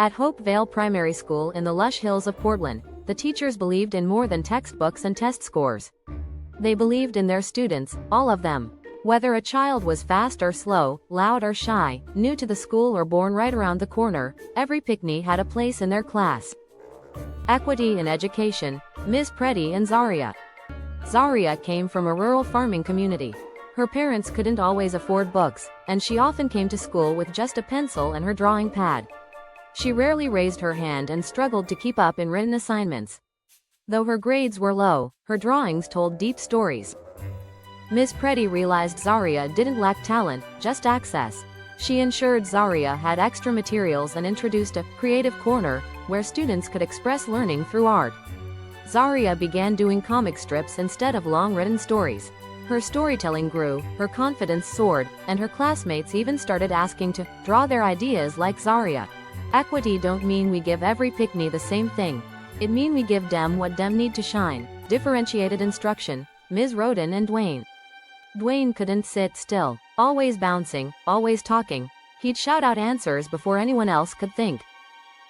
At Hope Vale Primary School in the lush hills of Portland, the teachers believed in more than textbooks and test scores. They believed in their students, all of them. Whether a child was fast or slow, loud or shy, new to the school or born right around the corner, every Pickney had a place in their class. Equity in education, Ms. Preddy and Zaria. Zaria came from a rural farming community. Her parents couldn't always afford books, and she often came to school with just a pencil and her drawing pad. She rarely raised her hand and struggled to keep up in written assignments. Though her grades were low, her drawings told deep stories. Ms. Preddy realized Zaria didn't lack talent, just access. She ensured Zaria had extra materials and introduced a creative corner where students could express learning through art. Zaria began doing comic strips instead of long written stories. Her storytelling grew, her confidence soared, and her classmates even started asking to draw their ideas like Zaria. Equity don't mean we give every Pickney the same thing. It mean we give dem what dem need to shine. Differentiated instruction, Ms. Roden and Dwayne. Dwayne couldn't sit still, always bouncing, always talking. He'd shout out answers before anyone else could think.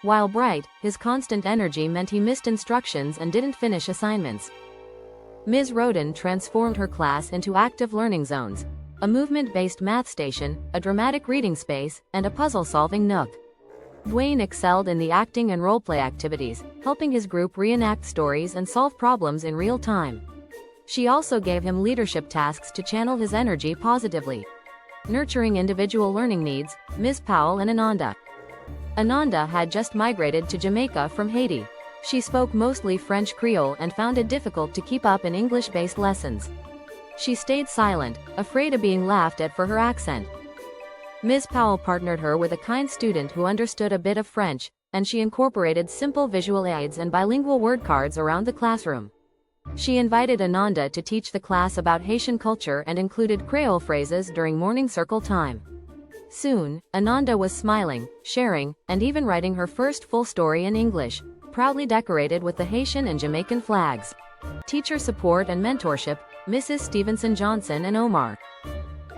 While bright, his constant energy meant he missed instructions and didn't finish assignments. Ms. Roden transformed her class into active learning zones, a movement-based math station, a dramatic reading space, and a puzzle-solving nook. Dwayne excelled in the acting and role-play activities, helping his group reenact stories and solve problems in real time. She also gave him leadership tasks to channel his energy positively. Nurturing individual learning needs, Ms. Powell and Ananda. Ananda had just migrated to Jamaica from Haiti. She spoke mostly French Creole and found it difficult to keep up in English-based lessons. She stayed silent, afraid of being laughed at for her accent. Ms. Powell partnered her with a kind student who understood a bit of French, and she incorporated simple visual aids and bilingual word cards around the classroom. She invited Ananda to teach the class about Haitian culture and included Creole phrases during morning circle time. Soon, Ananda was smiling, sharing, and even writing her first full story in English, proudly decorated with the Haitian and Jamaican flags. Teacher support and mentorship, Mrs. Stephenson.Johnson and Omar.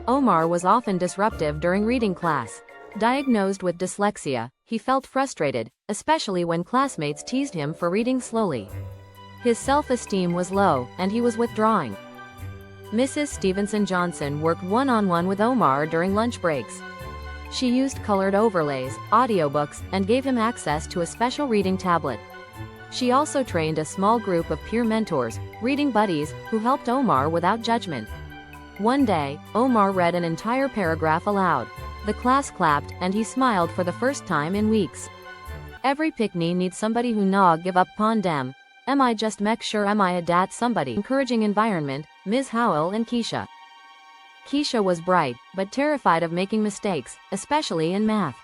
Omar was often disruptive during reading class. Diagnosed with dyslexia, he felt frustrated, especially when classmates teased him for reading slowly. His self-esteem was low, and he was withdrawing. Mrs. Stephenson.Johnson worked one-on-one with Omar during lunch breaks. She used colored overlays, audiobooks, and gave him access to a special reading tablet. She also trained a small group of peer mentors, reading buddies, who helped Omar without judgment. One day, Omar read an entire paragraph aloud. The class clapped, and he smiled for the first time in weeks. Every Pickney needs somebody who nah give up pon dem. Am I just make sure am I a dat somebody. Encouraging environment, Ms. Howell and Keisha. Keisha was bright, but terrified of making mistakes, especially in math.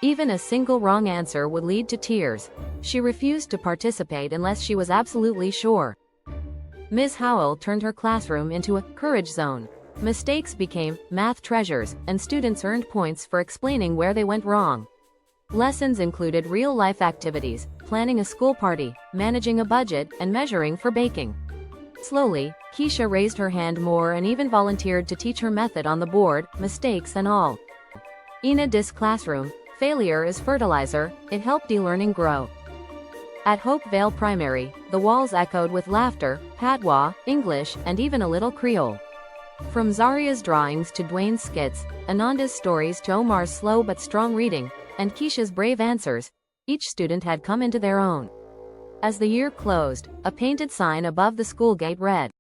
Even a single wrong answer would lead to tears. She refused to participate unless she was absolutely sure. Ms. Howell turned her classroom into a courage zone. Mistakes became math treasures, and students earned points for explaining where they went wrong. Lessons included real-life activities, planning a school party, managing a budget, and measuring for baking. Slowly, Keisha raised her hand more and even volunteered to teach her method on the board, mistakes and all. In a DIS classroom, failure is fertilizer, it helped e-learning grow. At Hope Vale Primary, the walls echoed with laughter, patois, English, and even a little Creole. From Zaria's drawings to Dwayne's skits, Ananda's stories to Omar's slow but strong reading, and Keisha's brave answers, each student had come into their own. As the year closed, a painted sign above the school gate read,